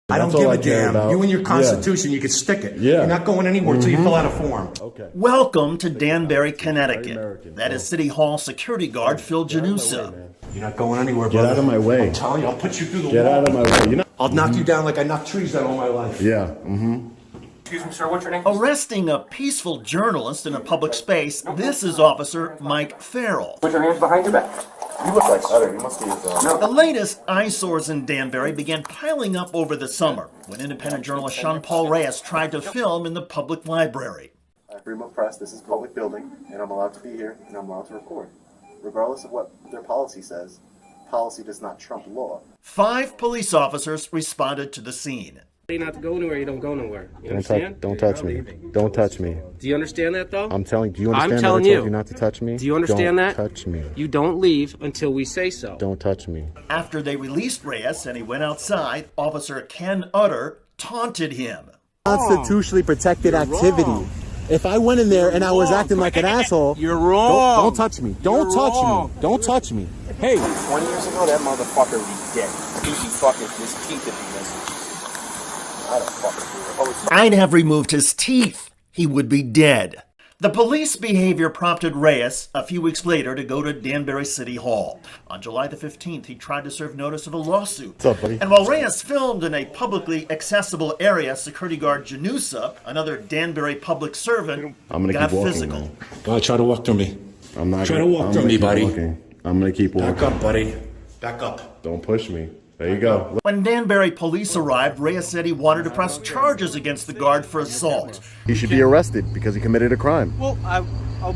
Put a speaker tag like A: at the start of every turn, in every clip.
A: I don't give a damn. You and your Constitution, you can stick it. You're not going anywhere until you fill out a form.
B: Welcome to Danbury, Connecticut. That is City Hall security guard Phil Genussa.
A: You're not going anywhere, brother.
C: Get out of my way.
A: I'm telling you, I'll put you through the wall.
C: Get out of my way.
A: I'll knock you down like I knocked trees down all my life.
C: Yeah.
D: Excuse me, sir, what's your name?
B: Arresting a peaceful journalist in a public space, this is Officer Mike Farrell.
D: Put your hands behind your back.
E: You look like Sutter. You must be his
B: The latest eyesores in Danbury began piling up over the summer when independent journalist Sean-Paul Reyes tried to film in the public library.
E: freedom of press. This is a public building, and I'm allowed to be here, and I'm allowed to record. Regardless of what their policy says, policy does not trump law.
B: 5 police officers responded to the scene.
F: You not to go anywhere, you don't go nowhere. You understand?
C: Don't touch me. Don't touch me.
F: Do you understand that, though?
C: I'm telling you. Do you understand
F: I'm telling
C: that I told
F: you.
C: you not to touch me?
F: Do you understand that?
C: Don't touch me.
F: You don't leave until we say so.
C: Don't touch me.
B: After they released Reyes and he went outside, Officer Ken Utter taunted him.
G: Constitutionally protected activity. If I went in there and I was acting like an asshole,
F: You're wrong.
G: Don't touch me. Don't touch me. Don't touch me.
F: Hey.
E: 20 years ago, that motherfucker would be dead. He'd be fucking his teeth if he missed. I don't fucking do it.
B: I'd have removed his teeth. He would be dead. The police behavior prompted Reyes a few weeks later to go to Danbury City Hall. On July the 15th, he tried to serve notice of a lawsuit.
C: What's up, buddy?
B: And while Reyes filmed in a publicly accessible area, security guard Genussa, another Danbury public servant, got
C: keep walking,
B: physical.
C: man.
A: Go ahead, try to walk through me.
C: I'm not
A: Try
C: gonna,
A: to walk
C: I'm
A: through
C: gonna
A: me,
C: keep
A: buddy.
C: walking. I'm gonna keep walking.
A: Back up, buddy. Back up.
C: Don't push me. There you go.
B: When Danbury police arrived, Reyes said he wanted to press charges against the guard for assault.
C: He should be arrested because he committed a crime.
H: Well,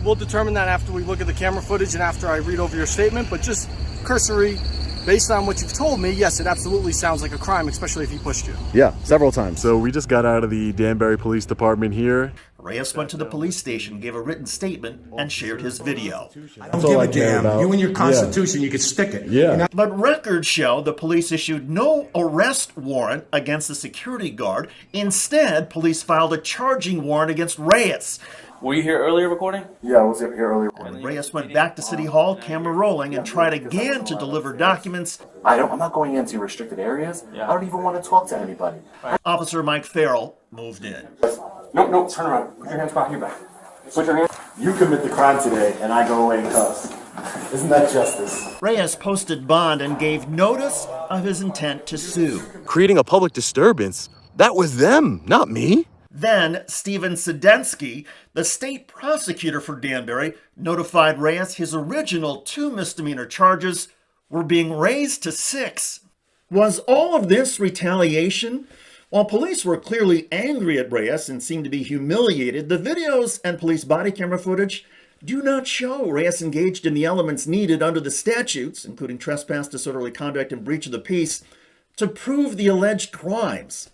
H: we'll determine that after we look at the camera footage and after I read over your statement, but just cursory, based on what you've told me, yes, it absolutely sounds like a crime, especially if he pushed you.
C: Yeah, several times. So we just got out of the Danbury Police Department here.
B: Reyes went to the police station, gave a written statement, and shared his video.
A: I don't give a damn. You and your Constitution, you can stick it.
C: Yeah.
B: But records show the police issued no arrest warrant against the security guard. Instead, police filed a charging warrant against Reyes.
D: Were you here earlier recording?
E: Yeah, I was here earlier.
B: When Reyes went back to City Hall, camera rolling, and tried again to deliver documents,
E: I'm not going into restricted areas. I don't even want to talk to anybody.
B: Officer Mike Farrell moved in.
D: No, turn around. Put your hands behind your back. Put your hands.
E: You commit the crime today, and I go away in cuffs. Isn't that justice?
B: Reyes posted bond and gave notice of his intent to sue.
G: Creating a public disturbance, that was them, not me.
B: Then, Stephen Sedensky, the state prosecutor for Danbury, notified Reyes his original 2 misdemeanor charges were being raised to 6. Was all of this retaliation? While police were clearly angry at Reyes and seemed to be humiliated, the videos and police body camera footage do not show Reyes engaged in the elements needed under the statutes, including trespass, disorderly conduct, and breach of the peace, to prove the alleged crimes.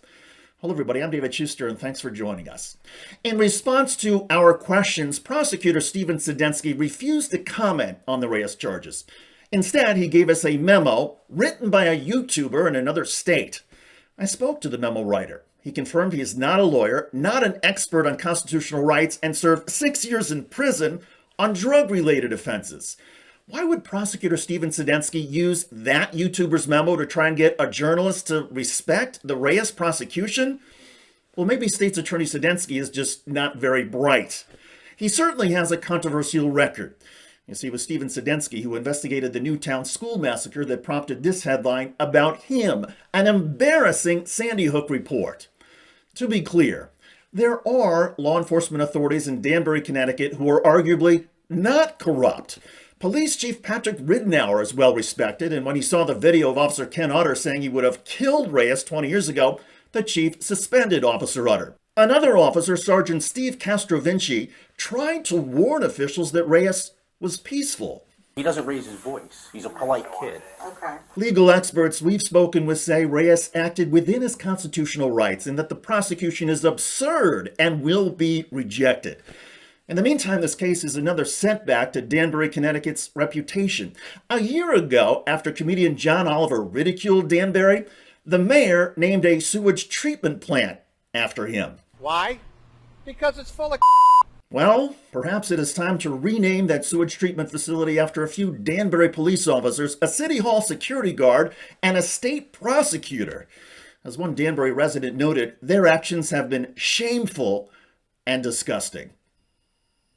B: Hello, everybody. I'm David Schuster, and thanks for joining us. In response to our questions, prosecutor Stephen Sedensky refused to comment on the Reyes charges. Instead, he gave us a memo written by a YouTuber in another state. I spoke to the memo writer. He confirmed he is not a lawyer, not an expert on constitutional rights, and served 6 years in prison on drug-related offenses. Why would prosecutor Stephen Sedensky use that YouTuber's memo to try and get a journalist to respect the Reyes prosecution? Well, maybe State's Attorney Sedensky is just not very bright. He certainly has a controversial record. You see, it was Stephen Sedensky who investigated the Newtown school massacre that prompted this headline about him, an embarrassing Sandy Hook report. To be clear, there are law enforcement authorities in Danbury, Connecticut who are arguably not corrupt. Police Chief Patrick Ridenour is well respected, and when he saw the video of Officer Ken Utter saying he would have killed Reyes 20 years ago, the chief suspended Officer Utter. Another officer, Sergeant Steve Castrovinci, tried to warn officials that Reyes was peaceful.
D: He doesn't raise his voice. He's a polite kid.
I: Okay.
B: Legal experts we've spoken with say Reyes acted within his constitutional rights and that the prosecution is absurd and will be rejected. In the meantime, this case is another setback to Danbury, Connecticut's reputation. A year ago, after comedian John Oliver ridiculed Danbury, the mayor named a sewage treatment plant after him.
H: Why? Because it's full of
B: Well, perhaps it is time to rename that sewage treatment facility after a few Danbury police officers, a City Hall security guard, and a state prosecutor. As one Danbury resident noted, their actions have been shameful and disgusting.